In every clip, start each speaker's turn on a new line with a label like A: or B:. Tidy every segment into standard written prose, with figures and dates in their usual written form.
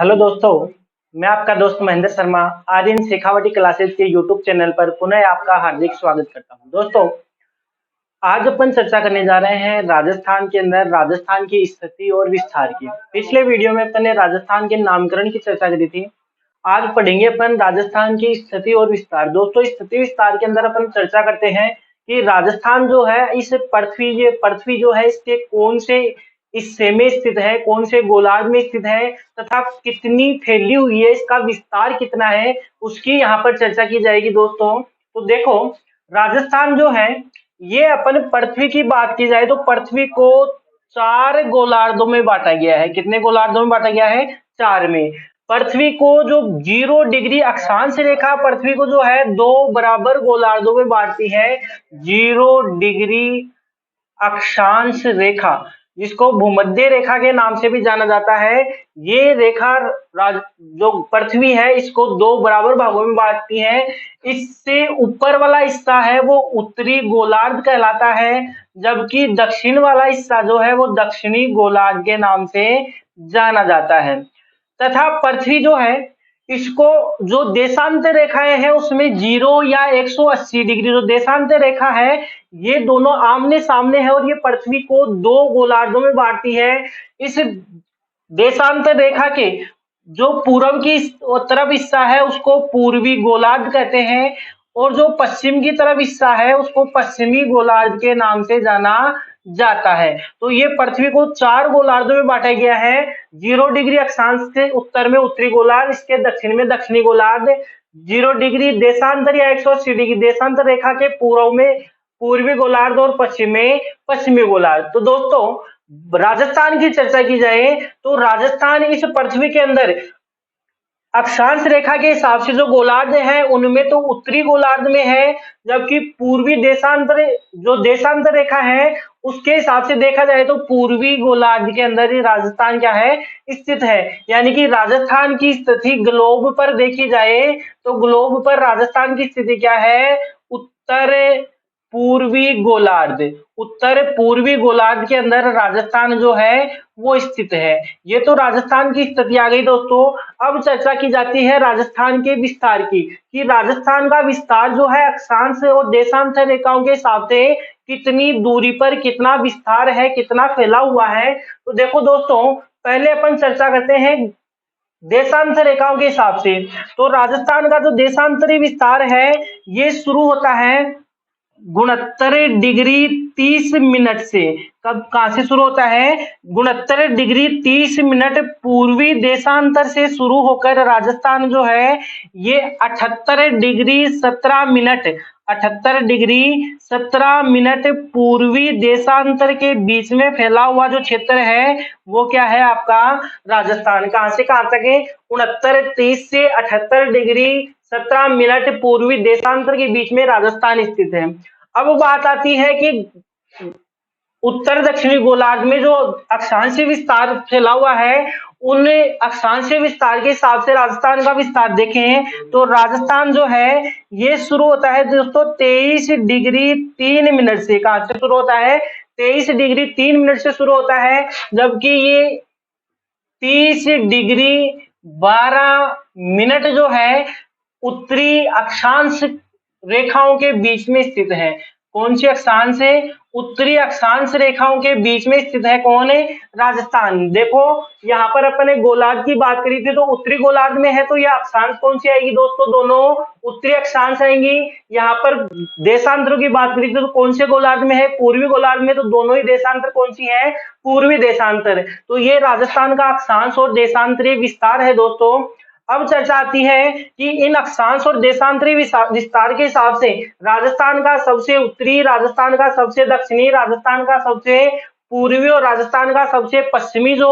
A: Hello दोस्तों, मैं आपका दोस्त महेंद्र शर्मा आर्यन शेखावटी क्लासेस के यूट्यूब चैनल पर पुनः आपका हार्दिक स्वागत करता हूं। दोस्तों, आज अपन चर्चा करने जा रहे हैं राजस्थान के अंदर राजस्थान की स्थिति और विस्तार की। पिछले वीडियो में अपन ने राजस्थान के नामकरण की चर्चा करी थी। आज पढ़ेंगे अपन राजस्थान की स्थिति और विस्तार। दोस्तों, स्थिति विस्तार के अंदर अपन चर्चा करते हैं कि राजस्थान जो है इस पृथ्वी जो है इसके कौन से हिस्से में स्थित है, कौन से गोलार्ध में स्थित है तथा कितनी फैली हुई है, इसका विस्तार कितना है, उसकी यहाँ पर चर्चा की जाएगी। दोस्तों, तो देखो, राजस्थान जो है ये अपन पृथ्वी की बात की जाए तो पृथ्वी को 4 गोलार्धों में बांटा गया है। कितने गोलार्धों में बांटा गया है? 4 में। पृथ्वी को जो 0 डिग्री अक्षांश रेखा पृथ्वी को जो है 2 बराबर गोलार्धों में बांटती है। 0 डिग्री अक्षांश रेखा, जिसको भूमध्य रेखा के नाम से भी जाना जाता है, ये रेखा जो पृथ्वी है इसको 2 बराबर भागों में बांटती है। इससे ऊपर वाला हिस्सा है वो उत्तरी गोलार्ध कहलाता है, जबकि दक्षिण वाला हिस्सा जो है वो दक्षिणी गोलार्ध के नाम से जाना जाता है। तथा पृथ्वी जो है इसको जो देशांतर रेखाएं हैं उसमें 0 या 180 डिग्री जो देशांतर रेखा है ये दोनों आमने सामने है और ये पृथ्वी को 2 गोलार्धों में बांटती है। इस देशांतर रेखा के जो पूर्व की तरफ हिस्सा है उसको पूर्वी गोलार्ध कहते हैं और जो पश्चिम की तरफ हिस्सा है उसको पश्चिमी गोलार्ध के नाम से जाना जाता है। तो ये पृथ्वी को 4 गोलार्धों में बांटा गया है। 0 डिग्री अक्षांश के उत्तर में उत्तरी गोलार्ध, इसके दक्षिण में दक्षिणी गोलार्ध। 0 डिग्री देशांतर या 180 डिग्री देशांतर रेखा के पूर्व में पूर्वी गोलार्ध और पश्चिम में पश्चिमी गोलार्ध। तो दोस्तों, राजस्थान की चर्चा की जाए तो राजस्थान इस पृथ्वी के अंदर अक्षांश रेखा के हिसाब से जो गोलार्ध है उनमें तो उत्तरी गोलार्ध में है, जबकि पूर्वी देशांतर रेखा है उसके हिसाब से देखा जाए तो पूर्वी गोलार्ध के अंदर ही राजस्थान क्या है? स्थित है। यानी कि राजस्थान की स्थिति ग्लोब पर देखी जाए तो ग्लोब पर राजस्थान की स्थिति क्या है? उत्तर पूर्वी गोलार्ध के अंदर राजस्थान जो है वो स्थित है। ये तो राजस्थान की स्थिति आ गई। दोस्तों, अब चर्चा की जाती है राजस्थान के विस्तार की, कि राजस्थान का विस्तार जो है अक्षांश और देशांतर रेखाओं के हिसाब से कितनी दूरी पर कितना विस्तार है, कितना फैला हुआ है। तो देखो दोस्तों, पहले अपन चर्चा करते हैं देशांतर रेखाओं के हिसाब से। तो राजस्थान का जो देशांतरी विस्तार है ये शुरू होता है 69 डिग्री 30 मिनट से। कहां से शुरू होता है? 69 डिग्री 30 मिनट पूर्वी देशांतर से शुरू होकर राजस्थान जो है ये 78 डिग्री 17 मिनट पूर्वी देशांतर के बीच में फैला हुआ जो क्षेत्र है वो क्या है आपका? राजस्थान। कहां से कहां तक है? 69 से 78 डिग्री 17 मिनट पूर्वी देशांतर के बीच में राजस्थान स्थित है। अब बात आती है कि उत्तर दक्षिणी गोलार्ध में जो अक्षांशीय विस्तार फैला हुआ है उन अक्षांशीय विस्तार के हिसाब से राजस्थान का विस्तार देखें तो राजस्थान जो है ये शुरू होता है दोस्तों 23 डिग्री 3 मिनट से। कहां से शुरू होता है? 23 डिग्री 3 मिनट से शुरू होता है, जबकि ये 30 डिग्री 12 मिनट जो है उत्तरी अक्षांश रेखाओं के बीच में स्थित है। कौन सी अक्षांश है? उत्तरी अक्षांश रेखाओं के बीच में स्थित है। कौन है? राजस्थान। देखो, यहाँ पर अपन ने गोलार्ध की बात करी थी तो उत्तरी गोलार्ध में है तो यह अक्षांश कौन सी आएगी दोस्तों? दोनों उत्तरी अक्षांश आएंगी। यहाँ पर देशांतरों की बात करी थी तो कौन से गोलार्ध में है? पूर्वी गोलार्ध में। तो दोनों ही देशांतर कौन सी है? पूर्वी देशांतर। तो ये राजस्थान का अक्षांश और देशांतरीय विस्तार है। दोस्तों, अब चर्चा आती है कि इन अक्षांश और देशांतरी विस्तार के हिसाब से राजस्थान का सबसे उत्तरी, राजस्थान का सबसे दक्षिणी, राजस्थान का सबसे पूर्वी और राजस्थान का सबसे पश्चिमी जो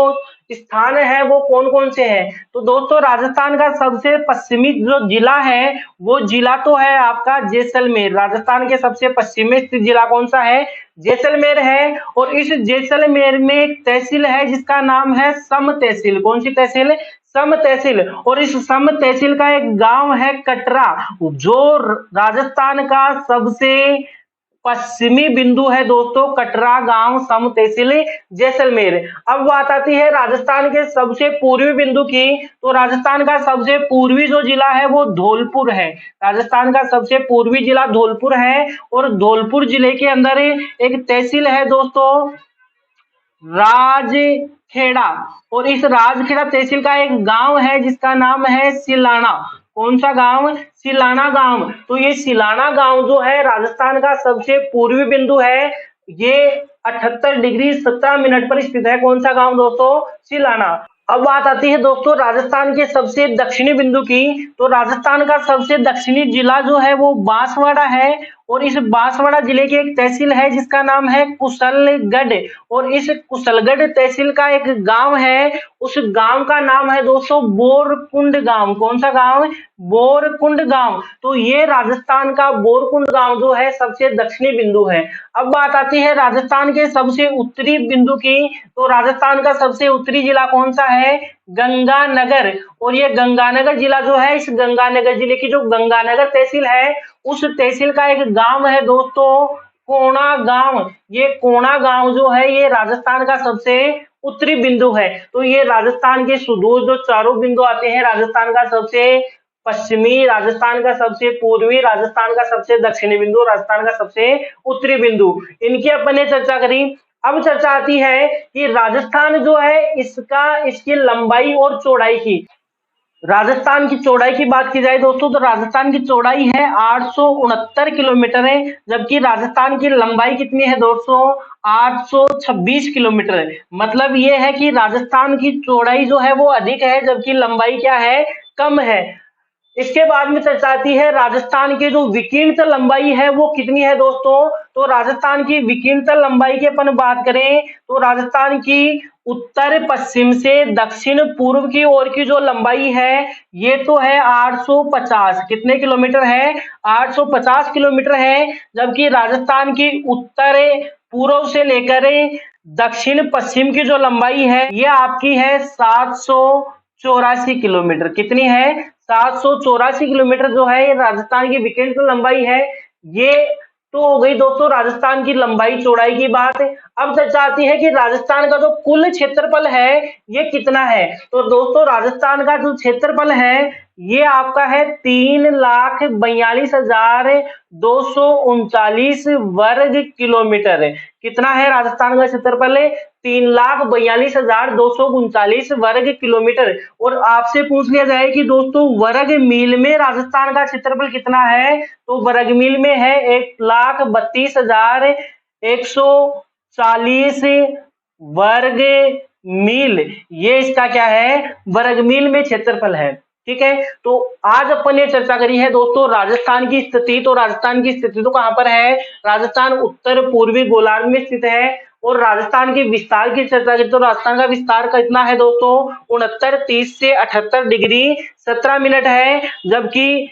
A: स्थान है वो कौन कौन से हैं? तो दोस्तों, राजस्थान का सबसे पश्चिमी जो जिला है वो जिला तो है आपका जैसलमेर। राजस्थान के सबसे पश्चिम में स्थित जिला कौन सा है? जैसलमेर है। और इस जैसलमेर में एक तहसील है जिसका नाम है सम तहसील। कौन सी तहसील? सम तहसील। और इस सम तहसील का एक गांव है कटरा, जो राजस्थान का सबसे पश्चिमी बिंदु है दोस्तों कटरा गांव सम तहसील जैसलमेर। अब बात आती है राजस्थान के सबसे पूर्वी बिंदु की, तो राजस्थान का सबसे पूर्वी जो जिला है वो धौलपुर है। राजस्थान का सबसे पूर्वी जिला धौलपुर है और धौलपुर जिले के अंदर एक तहसील है दोस्तों राजखेड़ा, और इस राजखेड़ा तहसील का एक गांव है जिसका नाम है सिलाना। कौन सा गांव? सिलाना गांव। तो ये सिलाना गांव जो है राजस्थान का सबसे पूर्वी बिंदु है। ये 78 डिग्री 17 मिनट पर स्थित है। कौन सा गांव दोस्तों? सिलाना। अब बात आती है दोस्तों राजस्थान के सबसे दक्षिणी बिंदु की, तो राजस्थान का सबसे दक्षिणी जिला जो है वो बांसवाड़ा है और इस बांसवाड़ा जिले की एक तहसील है जिसका नाम है कुशलगढ़, और इस कुशलगढ़ तहसील का एक गांव है, उस गांव का नाम है दोस्तों बोरकुंड गांव। कौन सा गांव? बोरकुंड गांव। तो ये राजस्थान का बोरकुंड गांव जो है सबसे दक्षिणी बिंदु है। अब बात आती है राजस्थान के सबसे उत्तरी बिंदु की, तो राजस्थान का सबसे उत्तरी जिला कौन सा है? गंगानगर, और ये गंगानगर जिला जो है, इस गंगानगर जिले की जो गंगानगर तहसील है उस तहसील का एक गांव है दोस्तों कोणा गांव। ये कोणा गांव जो है ये राजस्थान का सबसे उत्तरी बिंदु है। तो ये राजस्थान के सुदूर जो चारों बिंदु आते हैं, राजस्थान का सबसे पश्चिमी, राजस्थान का सबसे पूर्वी, राजस्थान का सबसे दक्षिणी बिंदु, राजस्थान का सबसे उत्तरी बिंदु, इनकी अपन ने चर्चा करी। अब चर्चा आती है कि राजस्थान जो है इसकी लंबाई और चौड़ाई की। राजस्थान की चौड़ाई की बात की जाए दोस्तों तो राजस्थान की चौड़ाई है 869 किलोमीटर है, जबकि राजस्थान की लंबाई कितनी है दोस्तों? 826 किलोमीटर है। मतलब ये है कि राजस्थान की चौड़ाई जो है वो अधिक है जबकि लंबाई क्या है? कम है। इसके बाद में चर्चा आती है राजस्थान की जो विकीर्णत लंबाई है वो कितनी है दोस्तों? तो राजस्थान की विकीर्णत लंबाई की अपन बात करें तो राजस्थान की उत्तर पश्चिम से दक्षिण पूर्व की ओर की जो लंबाई है ये तो है 850। कितने किलोमीटर है? 850 किलोमीटर है। जबकि राजस्थान की उत्तर पूर्व से लेकर दक्षिण पश्चिम की जो लंबाई है ये आपकी है 784 किलोमीटर। कितनी है? 784 किलोमीटर जो है ये राजस्थान की विकेंद्र लंबाई है। ये तो हो गई दोस्तों राजस्थान की लंबाई चौड़ाई की बात। अब चर्चा आती है कि राजस्थान का जो कुल क्षेत्रफल है ये कितना है। तो दोस्तों राजस्थान का जो क्षेत्रफल है ये आपका है 3,42,239 वर्ग किलोमीटर। कितना है राजस्थान का क्षेत्रफल? 3,42,239 वर्ग किलोमीटर। और आपसे पूछ लिया जाए कि दोस्तों वर्ग मील में राजस्थान का क्षेत्रफल कितना है, तो वर्ग मील में है 1,32,140 वर्ग मील। ये इसका क्या है? वर्ग मील में क्षेत्रफल है। ठीक है, तो आज अपन ने चर्चा करी है दोस्तों राजस्थान की स्थिति। तो राजस्थान की स्थिति तो कहां पर है? राजस्थान उत्तर पूर्वी गोलार्ध में स्थित है। और राजस्थान के विस्तार की चर्चा करें तो राजस्थान का विस्तार कितना है दोस्तों? 69, 30 से 78 डिग्री 17 मिनट है। जबकि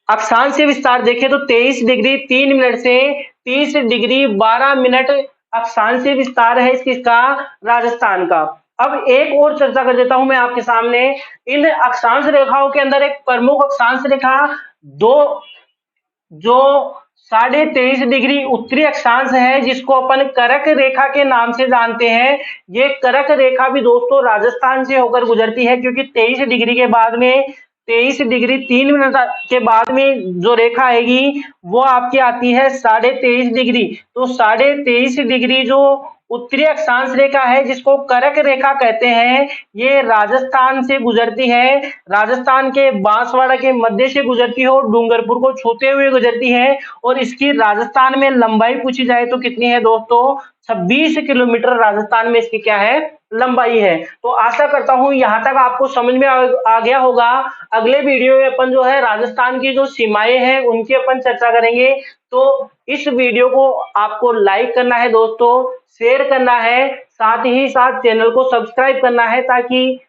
A: अक्षांश विस्तार देखें तो 23 डिग्री 3 मिनट से 30 डिग्री 12 मिनट अक्षांश विस्तार है इसका राजस्थान का। अब एक और चर्चा कर देता हूं मैं आपके सामने। इन अक्षांश रेखाओं के अंदर एक प्रमुख अक्षांश रेखा दो जो 23.5 डिग्री उत्तरी अक्षांश है जिसको अपन करक रेखा के नाम से जानते हैं। ये करक रेखा भी दोस्तों राजस्थान से होकर गुजरती है, क्योंकि 23 डिग्री के बाद में 23 डिग्री 3 मिनट के बाद में जो रेखा आएगी वो आपकी आती है 23.5 डिग्री। तो 23.5 डिग्री जो उत्तरी अक्षांश रेखा है जिसको करक रेखा कहते हैं, ये राजस्थान से गुजरती है। राजस्थान के बांसवाड़ा के मध्य से गुजरती है और डूंगरपुर को छूते हुए गुजरती है। और इसकी राजस्थान में लंबाई पूछी जाए तो कितनी है दोस्तों? 26 किलोमीटर राजस्थान में इसकी क्या है? लंबाई है। तो आशा करता हूं यहां तक आपको समझ में आ गया होगा। अगले वीडियो में अपन जो है राजस्थान की जो सीमाएं हैं उनकी अपन चर्चा करेंगे। तो इस वीडियो को आपको लाइक करना है दोस्तों, शेयर करना है, साथ ही साथ चैनल को सब्सक्राइब करना है ताकि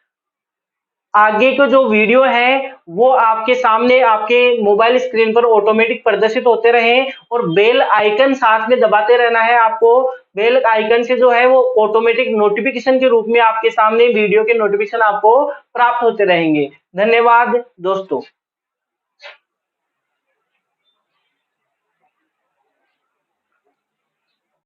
A: आगे के जो वीडियो है वो आपके सामने आपके मोबाइल स्क्रीन पर ऑटोमेटिक प्रदर्शित होते रहें। और बेल आइकन साथ में दबाते रहना है आपको। बेल आइकन से जो है वो ऑटोमेटिक नोटिफिकेशन के रूप में आपके सामने वीडियो के नोटिफिकेशन आपको प्राप्त होते रहेंगे। धन्यवाद दोस्तों।